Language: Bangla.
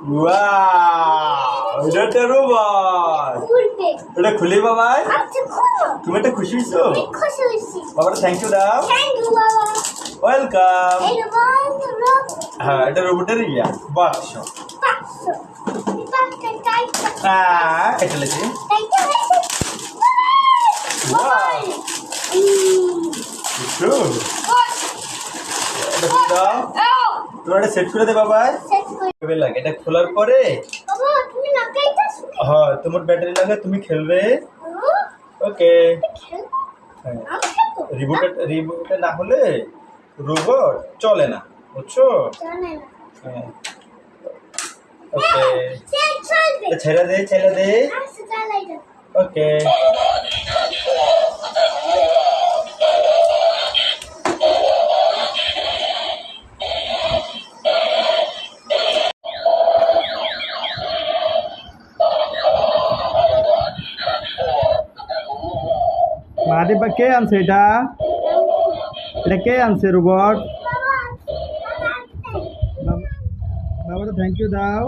ওয়াও, এটা একটা রোবট। খুলবে। এটা খুলি বাবাই। আচ্ছা খুলো। তুমি এটা খুশি হয়েছো? আমি খুশি হয়েছি। বাবাটা থ্যাংক ইউ দাও। থ্যাংক ইউ বাবা। ওয়েলকাম। এই রোবট হ্যাঁ, এটা রোবটের বাক্স। 500 500 টাইপ। হ্যাঁ, এটা লেখি। Thank you. ওয়াও, একটু এটা খুলে দাও। তোমার এটা সেট করে দে বাবাই। সেট করে। কেবল লাগে এটা খোলার পরে। বাবা তুমি লাগাইতাছো? হ্যাঁ, তোমার ব্যাটারি লাগে, তুমি খেলবে। ওকে। খেল। হ্যাঁ, আমি খেলবো। রিমোটে না হলে রোবট চলে না, বুঝছো? জানে না। হ্যাঁ, ওকে। সেট চলবে। ছেড়ে দে, ছেড়ে দে। আচ্ছা চালাই দাও। ওকে। মাহাদেব বা কে আনছে এটা? এটা কে আনছে রোবট? বাবা বাবা বাবাটা থ্যাংক ইউ দাও।